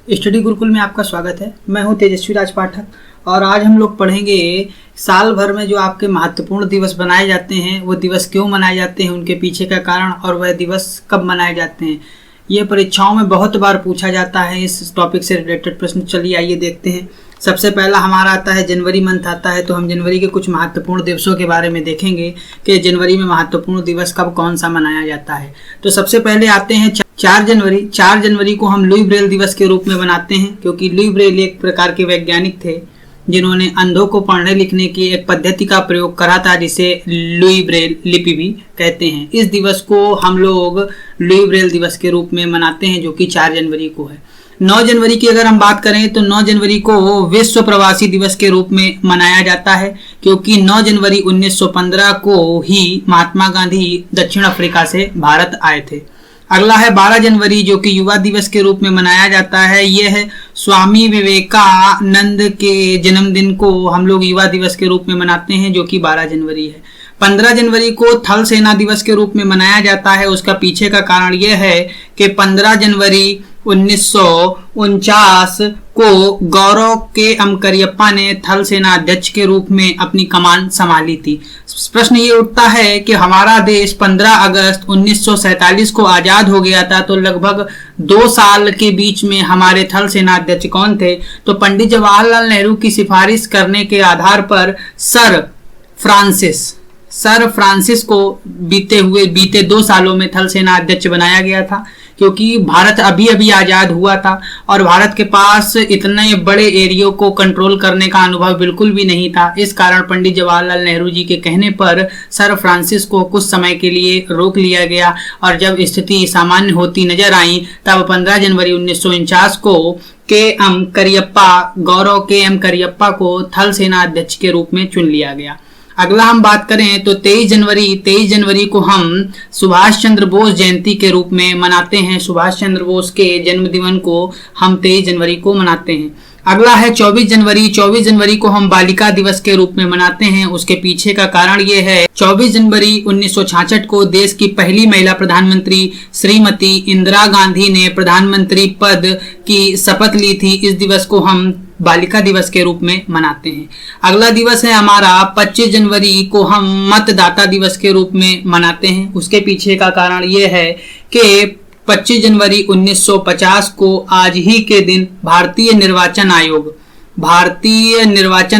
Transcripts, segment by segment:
Study Gurukul में आपका स्वागत है। मैं हूं तेजस्वी राज पाठक और आज हम लोग पढ़ेंगे साल भर में जो आपके महत्वपूर्ण दिवस बनाए जाते हैं वो दिवस क्यों मनाए जाते हैं, उनके पीछे का कारण और वह दिवस कब मनाए जाते हैं। ये परीक्षाओं में बहुत बार पूछा जाता है इस टॉपिक से रिलेटेड प्रश्न। चलिए आइए देखते हैं। सबसे पहला हमारा आता है जनवरी मंथ आता है, तो हम जनवरी के कुछ महत्वपूर्ण दिवसों के बारे में देखेंगे कि जनवरी में महत्वपूर्ण दिवस कब कौन सा मनाया जाता है। तो सबसे पहले आते हैं 4 जनवरी। 4 जनवरी को हम लुई ब्रेल दिवस के रूप में मनाते हैं, क्योंकि लुई ब्रेल एक प्रकार के वैज्ञानिक थे जिन्होंने अंधों को पढ़ने लिखने की एक पद्धति का प्रयोग करा था, जिसे लुई ब्रेल लिपि भी कहते हैं। इस दिवस को हम लोग लुई ब्रेल दिवस के रूप में मनाते हैं, जो कि 4 जनवरी को है। 9 जनवरी की अगर हम बात करें तो 9 जनवरी को विश्व प्रवासी दिवस के रूप में मनाया जाता है, क्योंकि 9 जनवरी 1915 को ही महात्मा गांधी दक्षिण अफ्रीका से भारत आए थे। अगला है 12 जनवरी, जो कि युवा दिवस के रूप में मनाया जाता है। यह है स्वामी विवेकानंद के जन्मदिन को हम लोग युवा दिवस के रूप में मनाते हैं, जो कि 12 जनवरी है। 15 जनवरी को थल सेना दिवस के रूप में मनाया जाता है। उसका पीछे का कारण यह है कि 15 जनवरी 1949 को गौरव के एम करियप्पा ने थल सेना अध्यक्ष के रूप में अपनी कमान संभाली थी। प्रश्न ये उठता है कि हमारा देश 15 अगस्त 1947 को आजाद हो गया था, तो लगभग 2 साल के बीच में हमारे थल सेना अध्यक्ष कौन थे? तो पंडित जवाहरलाल नेहरू की सिफारिश करने के आधार पर सर फ्रांसिस को बीते 2 सालों में थल सेना अध्यक्ष बनाया गया था, क्योंकि भारत अभी अभी आजाद हुआ था और भारत के पास इतने बड़े एरियो को कंट्रोल करने का अनुभव बिल्कुल भी नहीं था। इस कारण पंडित जवाहरलाल नेहरू जी के कहने पर सर फ्रांसिस को कुछ समय के लिए रोक लिया गया, और जब स्थिति सामान्य होती नजर आई तब 15 जनवरी 1949 को गौरव के एम करियप्पा को थल सेना अध्यक्ष के रूप में चुन लिया गया। अगला हम बात करें तो 23 जनवरी को हम सुभाष चंद्र बोस जयंती के रूप में मनाते हैं। सुभाष चंद्र बोस के जन्मदिन को हम 23 जनवरी को मनाते हैं। अगला है 24 जनवरी। 24 जनवरी को हम बालिका दिवस के रूप में मनाते हैं। उसके पीछे का कारण ये है, 24 जनवरी 1966 को देश की पहली महिला प्रधानमंत्री श्रीमती इंदिरा गांधी ने प्रधानमंत्री पद की शपथ ली थी। इस दिवस को हम बालिका दिवस के रूप में मनाते हैं। अगला दिवस है हमारा 25 जनवरी को हम मतदाता दिवस के रूप में मनाते हैं। उसके पीछे का कारण यह है कि 25 जनवरी 1950 को आज ही के दिन भारतीय निर्वाचन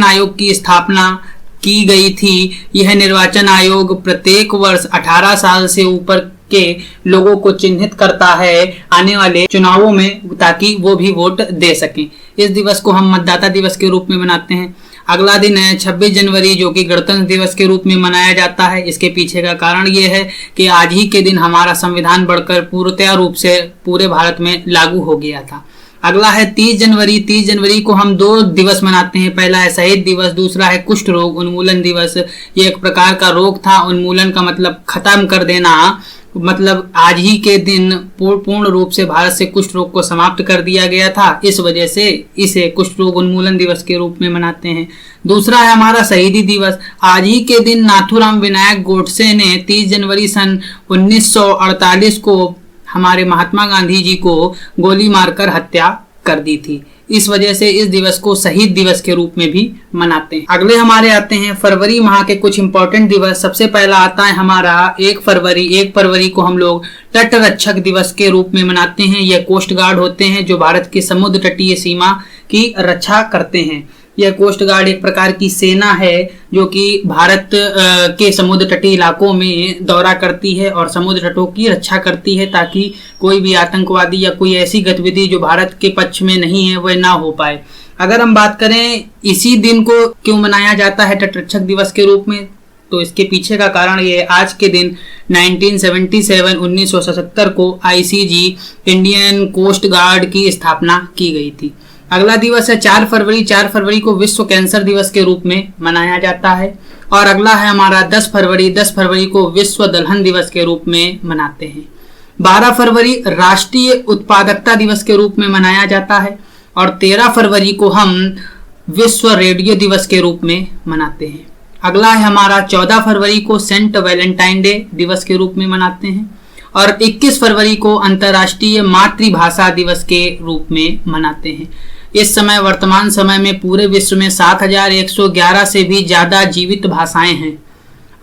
आयोग की स्थापना की गई थी। यह निर्वाचन आयोग प्रत्येक वर्ष 18 साल से ऊपर के लोगों को चिन्हित करता है आने वाले चुनावों में, ताकि वो भी वोट दे सकें। इस दिवस को हम मतदाता दिवस के रूप में मनाते हैं। अगला दिन है 26 जनवरी, जो कि गणतंत्र दिवस के रूप में मनाया जाता है। इसके पीछे का कारण ये है कि आज ही के दिन हमारा संविधान बढ़कर पूर्णतः रूप से पूरे भारत में लागू हो गया था। अगला है 30 जनवरी। 30 जनवरी को हम 2 दिवस मनाते हैं। पहला है शहीद दिवस, दूसरा है कुष्ठ रोग उन्मूलन दिवस। ये एक प्रकार का रोग था। उन्मूलन का मतलब खत्म कर देना, मतलब आज ही के दिन पूर्ण रूप से भारत से कुष्ठ रोग को समाप्त कर दिया गया था। इस वजह से इसे कुष्ठ रोग उन्मूलन दिवस के रूप में मनाते हैं। दूसरा है हमारा शहीदी दिवस। आज ही के दिन नाथूराम विनायक गोडसे ने 30 जनवरी सन 1948 को हमारे महात्मा गांधी जी को गोली मारकर हत्या कर दी थी। इस वजह से इस दिवस को शहीद दिवस के रूप में भी मनाते हैं। अगले हमारे आते हैं फरवरी माह के कुछ इंपॉर्टेंट दिवस। सबसे पहला आता है हमारा 1 फरवरी। 1 फरवरी को हम लोग तट रक्षक दिवस के रूप में मनाते हैं। यह कोस्ट गार्ड होते हैं जो भारत की समुद्र तटीय सीमा की रक्षा करते हैं। यह कोस्ट गार्ड एक प्रकार की सेना है जो कि भारत के समुद्र तटीय इलाकों में दौरा करती है और समुद्र तटों की रक्षा करती है, ताकि कोई भी आतंकवादी या कोई ऐसी गतिविधि जो भारत के पक्ष में नहीं है वह ना हो पाए। अगर हम बात करें इसी दिन को क्यों मनाया जाता है तटरक्षक दिवस के रूप में, तो इसके पीछे का कारण ये, आज के दिन 1977 को ICG इंडियन कोस्ट गार्ड की स्थापना की गई थी। अगला दिवस है 4 फरवरी। 4 फरवरी को विश्व कैंसर दिवस के रूप में मनाया जाता है। और अगला है हमारा 10 फरवरी। 10 फरवरी को विश्व दलहन दिवस के रूप में मनाते हैं। 12 फरवरी राष्ट्रीय उत्पादकता दिवस के रूप में मनाया जाता है। और 13 फरवरी को हम विश्व रेडियो दिवस के रूप में मनाते हैं। अगला है हमारा 14 फरवरी को सेंट वैलेंटाइन डे दिवस के रूप में मनाते हैं। और 21 फरवरी को अंतर्राष्ट्रीय मातृभाषा दिवस के रूप में मनाते हैं। इस समय वर्तमान समय में पूरे विश्व में 7111 से भी ज्यादा जीवित भाषाएं हैं।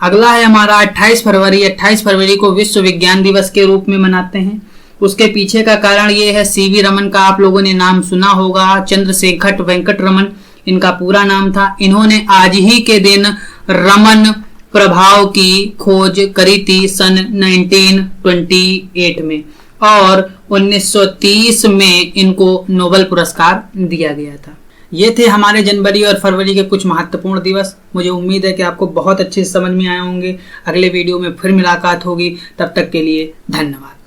अगला है हमारा 28 फरवरी। 28 फरवरी को विश्व विज्ञान दिवस के रूप में मनाते हैं। उसके पीछे का कारण ये है, सीवी रमन का आप लोगों ने नाम सुना होगा, चंद्रशेखर वेंकट रमन इनका पूरा नाम था। इन्होंने आज ही के दिन रमन प्रभाव की खोज करी थी सन 1928 में, और 1930 में इनको नोबेल पुरस्कार दिया गया था। ये थे हमारे जनवरी और फरवरी के कुछ महत्वपूर्ण दिवस। मुझे उम्मीद है कि आपको बहुत अच्छे से समझ में आए होंगे। अगले वीडियो में फिर मुलाकात होगी, तब तक के लिए धन्यवाद।